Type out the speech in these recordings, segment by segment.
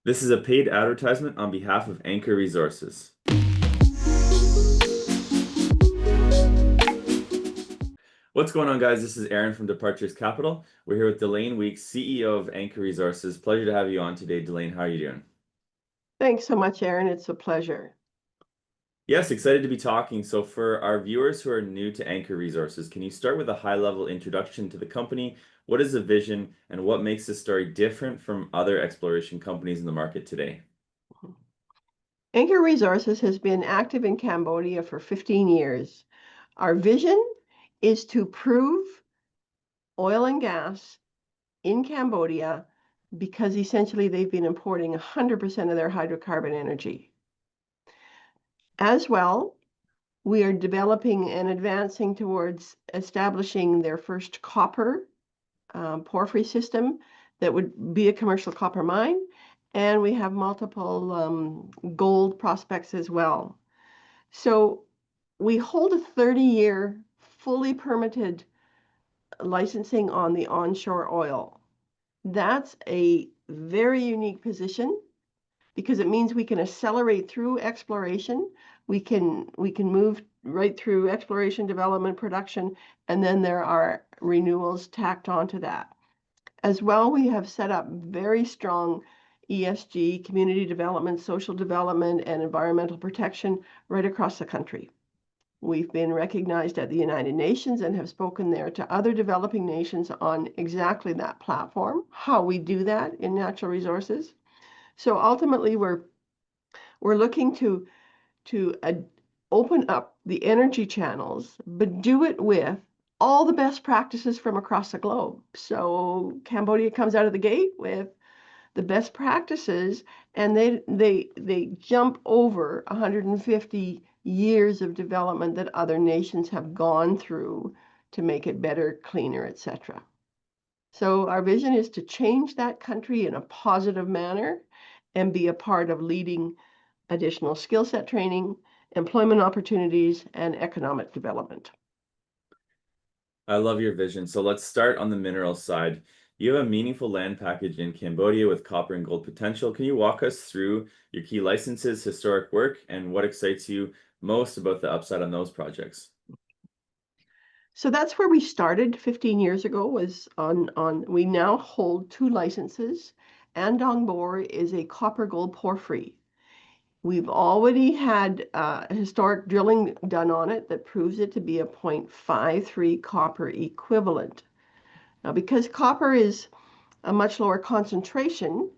This is a paid advertisement on behalf of ANKOR Resources. What's going on, guys? This is Aaron from Departures Capital. We're here with Delayne Weeks, CEO of ANKOR Resources. Pleasure to have you on today, Delayne. How are you doing? Thanks so much, Aaron. It's a pleasure. Yes, excited to be talking. So for our viewers who are new to ANKOR Resources, can you start with a high-level introduction to the company? What is the vision and what makes this story different from other exploration companies in the market today? ANKOR Resources has been active in Cambodia for 15 years. Our vision is to prove oil and gas in Cambodia because essentially they've been importing 100% of their hydrocarbon energy. As well, we are developing and advancing towards establishing their first copper porphyry system that would be a commercial copper mine. And we have multiple gold prospects as well. So we hold a 30-year fully permitted licensing on the onshore oil. That's a very unique position because it means we can accelerate through exploration. We can move right through exploration, development, production, and then there are renewals tacked onto that. As well, we have set up very strong ESG, community development, social development, and environmental protection right across the country. We've been recognized at the United Nations and have spoken there to other developing nations on exactly that platform, how we do that in natural resources. So ultimately, we're looking to open up the energy channels, but do it with all the best practices from across the globe. So Cambodia comes out of the gate with the best practices, and they jump over 150 years of development that other nations have gone through to make it better, cleaner, etc. So our vision is to change that country in a positive manner and be a part of leading additional skill set training, employment opportunities, and economic development. I love your vision. So let's start on the mineral side. You have a meaningful land package in Cambodia with copper and gold potential. Can you walk us through your key licenses, historic work, and what excites you most about the upside on those projects? So that's where we started 15 years ago, was we now hold 2 licenses. Andong Bor is a copper gold porphyry. We've already had historic drilling done on it that proves it to be a 0.53 copper equivalent. Now, because copper is a much lower concentration,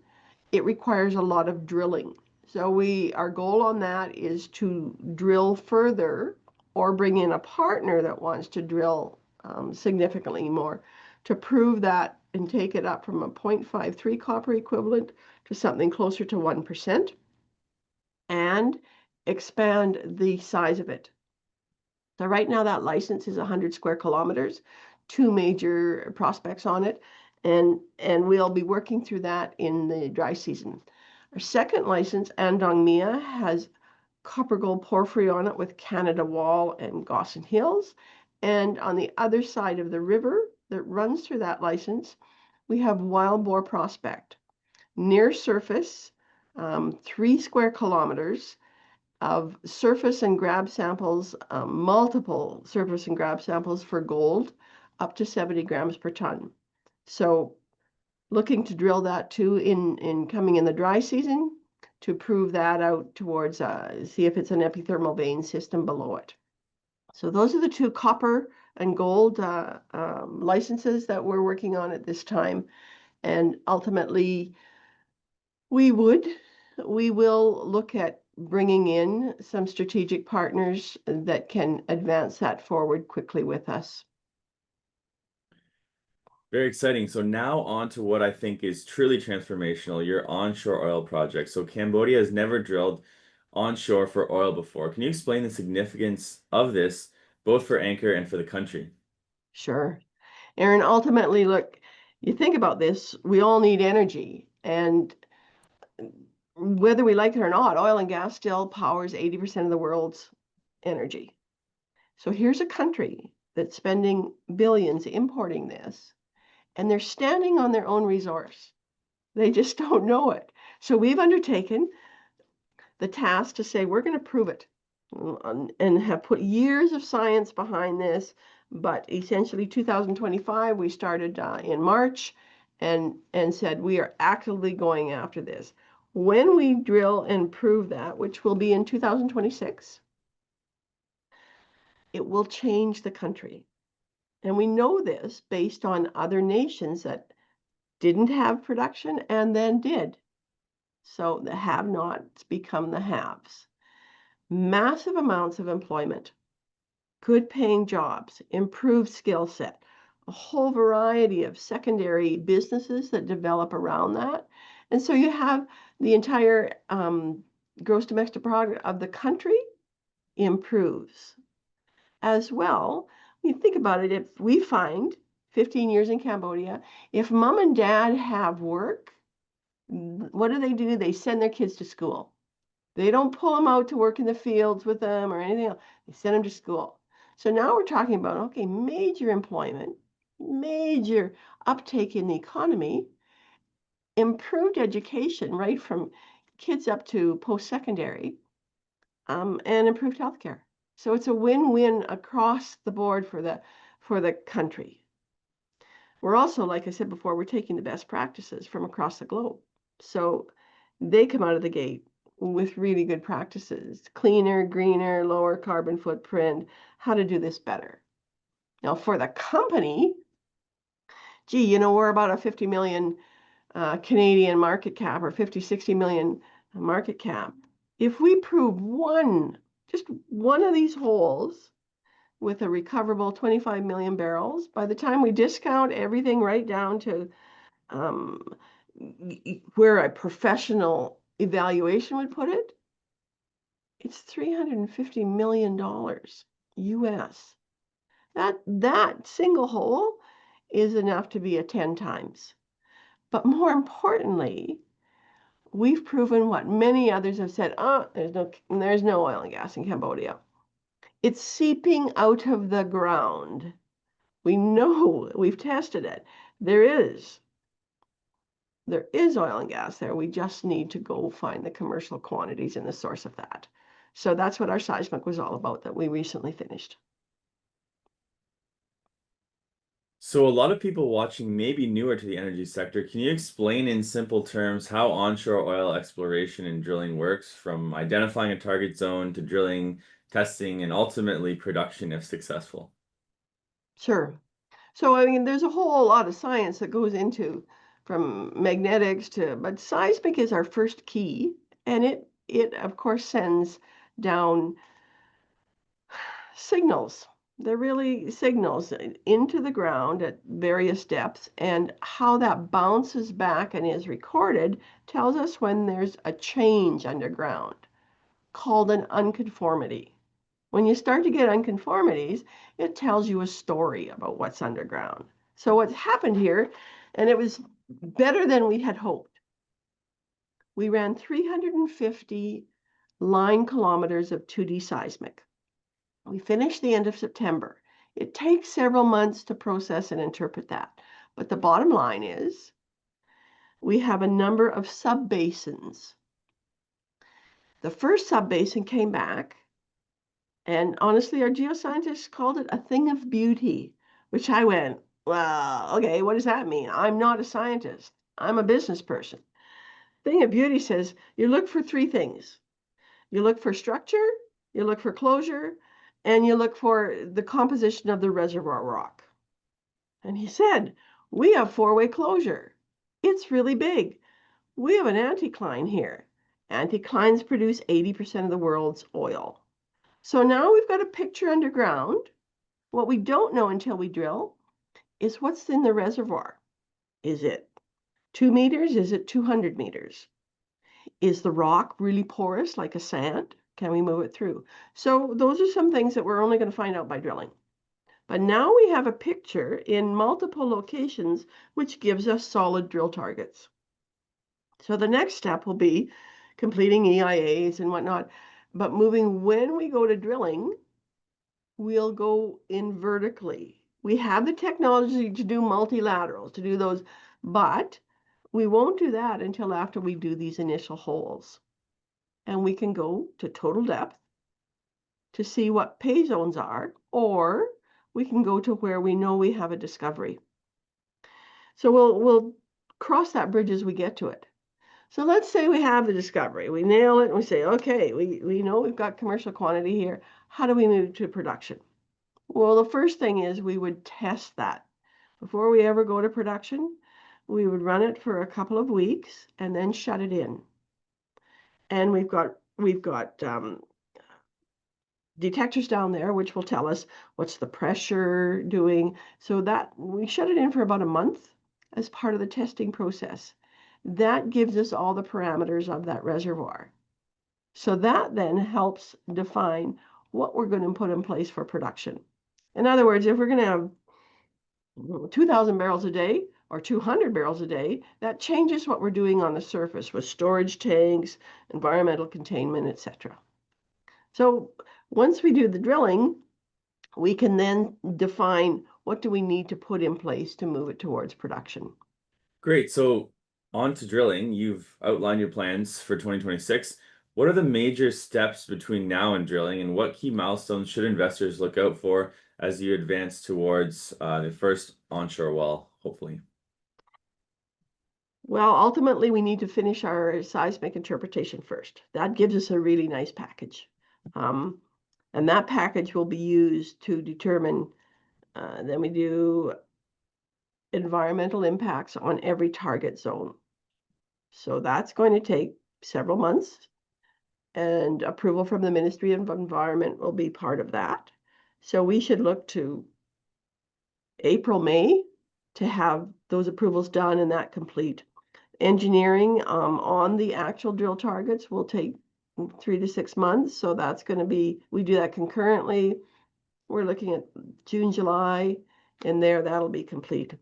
it requires a lot of drilling. So our goal on that is to drill further or bring in a partner that wants to drill significantly more to prove that and take it up from a 0.53 copper equivalent to something closer to 1%. And expand the size of it. So right now that license is 100 square kilometers, 2 major prospects on it, and we'll be working through that in the dry season. Our second license, Andong Mia, has copper gold porphyry on it with Canada Wall and Gossan Hills. And on the other side of the river that runs through that license, we have Wild Boar Prospect. Near surface, 3 square kilometers of surface and grab samples, multiple surface and grab samples for gold, up to 70 grams per ton. So looking to drill that too in coming in the dry season to prove that out towards, see if it's an epithermal vein system below it. So those are the 2 copper and gold licenses that we're working on at this time. And ultimately, we will look at bringing in some strategic partners that can advance that forward quickly with us. Very exciting. So now on to what I think is truly transformational, your onshore oil project. So Cambodia has never drilled onshore for oil before. Can you explain the significance of this, both for ANKOR and for the country? Sure. Aaron, ultimately, look, you think about this, we all need energy. And whether we like it or not, oil and gas still powers 80% of the world's energy. So here's a country that's spending billions importing this, and they're standing on their own resource. They just don't know it. So we've undertaken the task to say we're going to prove it and have put years of science behind this. But essentially 2025, we started in March and said we are actively going after this. When we drill and prove that, which will be in 2026, it will change the country. And we know this based on other nations that didn't have production and then did. So the have-nots become the haves. Massive amounts of employment, good paying jobs, improved skill set, a whole variety of secondary businesses that develop around that. And so you have the entire gross domestic product of the country improves as well. You think about it, if we find 15 years in Cambodia, if mom and dad have work, what do? They send their kids to school. They don't pull them out to work in the fields with them or anything else. They send them to school. So now we're talking about, okay, major employment, major uptake in the economy, improved education, right from kids up to post-secondary, and improved healthcare. So it's a win-win across the board for the country. We're also, like I said before, we're taking the best practices from across the globe. So they come out of the gate with really good practices, cleaner, greener, lower carbon footprint, how to do this better. Now for the company, gee, we're about a 50 million Canadian market cap or 50, 60 million market cap. If we prove just one of these holes with a recoverable 25 million barrels, by the time we discount everything right down to where a professional evaluation would put it, it's $350 million US. That single hole is enough to be a 10 times. But more importantly, we've proven what many others have said, there's no oil and gas in Cambodia. It's seeping out of the ground. We know, we've tested it. There is oil and gas there. We just need to go find the commercial quantities and the source of that. So that's what our seismic was all about that we recently finished. So a lot of people watching may be newer to the energy sector. Can you explain in simple terms how onshore oil exploration and drilling works, from identifying a target zone to drilling, testing, and ultimately production if successful? Sure. So, I mean, there's a whole lot of science that goes into from magnetics but seismic is our first key. And it of course sends down signals. They're really signals into the ground at various depths, and how that bounces back and is recorded tells us when there's a change underground called an unconformity. When you start to get unconformities, it tells you a story about what's underground. So what's happened here, and it was better than we had hoped. We ran 350 line kilometers of 2D seismic. We finished the end of September. It takes several months to process and interpret that. But the bottom line is we have a number of subbasins. The first subbasin came back, and honestly, our geoscientists called it a thing of beauty, which I went, well, okay, what does that mean? I'm not a scientist. I'm a business person. Thing of beauty says you look for three things. You look for structure, you look for closure, and you look for the composition of the reservoir rock. And he said, we have four-way closure. It's really big. We have an anticline here. Anticlines produce 80% of the world's oil. So now we've got a picture underground. What we don't know until we drill is what's in the reservoir. Is it 2 meters? Is it 200 meters? Is the rock really porous like a sand? Can we move it through? So those are some things that we're only going to find out by drilling. But now we have a picture in multiple locations, which gives us solid drill targets. So the next step will be completing EIAs and whatnot. But when we go to drilling, we'll go in vertically. We have the technology to do multilaterals, to do those, but we won't do that until after we do these initial holes. And we can go to total depth to see what pay zones are, or we can go to where we know we have a discovery. So we'll cross that bridge as we get to it. So let's say we have the discovery, we nail it, and we say, okay, we know we've got commercial quantity here. How do we move to production? Well, the first thing is we would test that. Before we ever go to production, we would run it for a couple of weeks and then shut it in. And we've got detectors down there which will tell us what's the pressure doing. So that we shut it in for about a month as part of the testing process. That gives us all the parameters of that reservoir. So that then helps define what we're going to put in place for production. In other words, if we're going to have 2,000 barrels a day or 200 barrels a day, that changes what we're doing on the surface with storage tanks, environmental containment, etc. So once we do the drilling, we can then define what do we need to put in place to move it towards production. Great. So on to drilling. You've outlined your plans for 2026. What are the major steps between now and drilling, and what key milestones should investors look out for as you advance towards the first onshore well, hopefully? Well, ultimately, we need to finish our seismic interpretation first. That gives us a really nice package. And that package will be used to determine, then we do environmental impacts on every target zone. So that's going to take several months, and approval from the Ministry of Environment will be part of that. So we should look to April, May to have those approvals done and that complete. Engineering on the actual drill targets will take 3 to 6 months. So that's going to be, we do that concurrently. We're looking at June, July, and that'll be complete.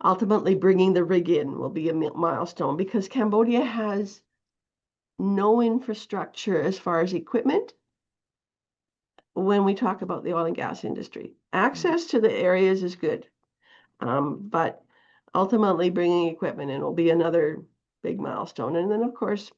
Ultimately, bringing the rig in will be a milestone because Cambodia has no infrastructure as far as equipment when we talk about the oil and gas industry. Access to the areas is good, but ultimately bringing equipment in will be another big milestone. And then, of course,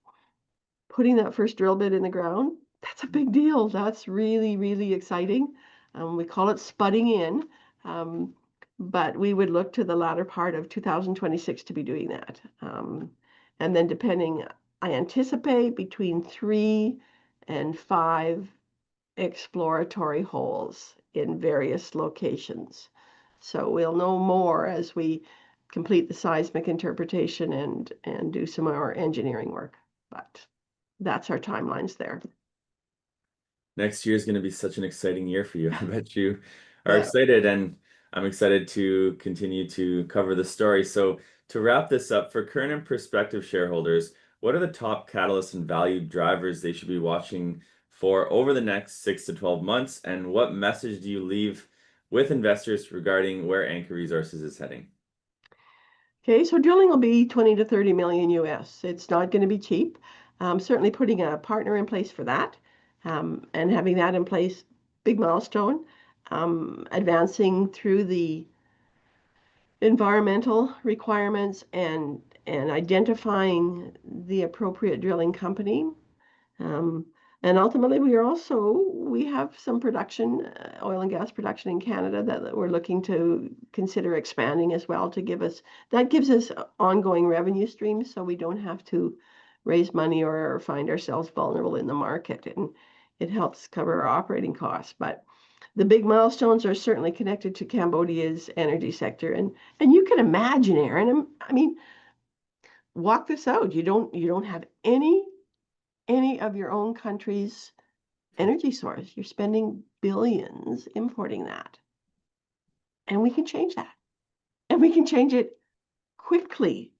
putting that first drill bit in the ground, that's a big deal. That's really, really exciting. We call it spudding in, but we would look to the latter part of 2026 to be doing that. And then depending, I anticipate between 3 and 5 exploratory holes in various locations. So we'll know more as we complete the seismic interpretation and do some more engineering work. But that's our timelines there. Next year is going to be such an exciting year for you. I bet you are Yeah. excited, and I'm excited to continue to cover the story. So, to wrap this up, for current and prospective shareholders, what are the top catalysts and value drivers they should be watching for over the next 6 to 12 months? And what message do you leave with investors regarding where ANKKOR Resources is heading? Okay, so drilling will be 20 to 30 million US. It's not going to be cheap. Certainly putting a partner in place for that, and having that in place, big milestone. Advancing through the environmental requirements and identifying the appropriate drilling company. Um, and ultimately, we have some production, oil and gas production in Canada that we're looking to consider expanding as well to gives us ongoing revenue streams, so we don't have to raise money or find ourselves vulnerable in the market, and it helps cover our operating costs. But the big milestones are certainly connected to Cambodia's energy sector, and you can imagine, Aaron. I mean, walk this out. You don't have any of your own country's energy source. You're spending billions importing that. And we can change that. And we can change it quickly.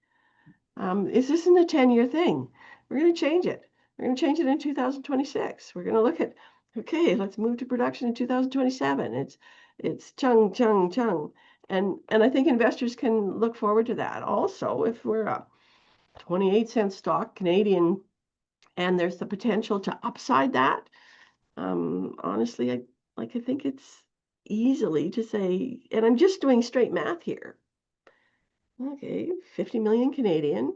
This isn't a 10-year thing. We're going to change it. We're going to change it in 2026. We're going to look at, okay, let's move to production in 2027. It's chung, chung, chung. And I think investors can look forward to that. Also, if we're a 28-cent stock Canadian, and there's the potential to upside that, honestly, I think it's easily to say, and I'm just doing straight math here. Okay, 50 million Canadian.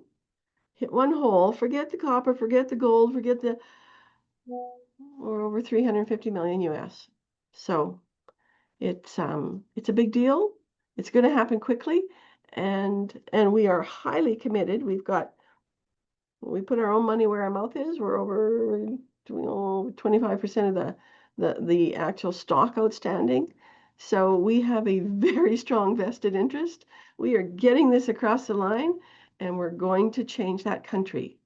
Hit one hole, forget the copper, forget the gold, forget the, or over 350 million US. So it's a big deal. It's going to happen quickly, and we are highly committed. We put our own money where our mouth is. We're over 25% of the actual stock outstanding. So we have a very strong vested interest. We are getting this across the line, and we're going to change that country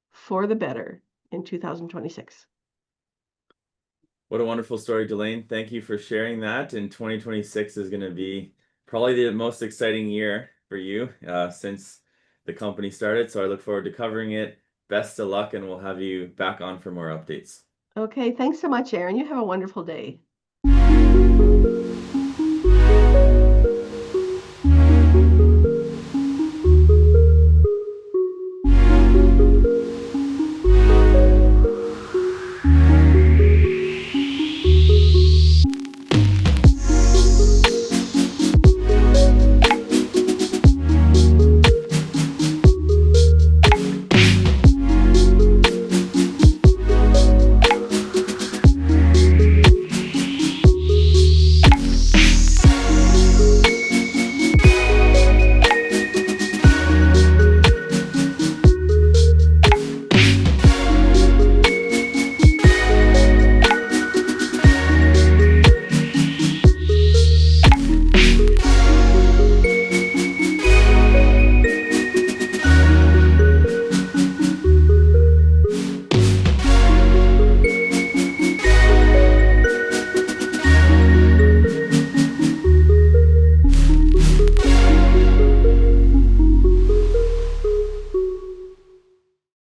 for the better in 2026. What a wonderful story, Delayne. Thank you for sharing that. And 2026 is going to be probably the most exciting year for you since the company started. So I look forward to covering it. Best of luck, and we'll have you back on for more updates. Okay, thanks so much, Aaron. You have a wonderful day.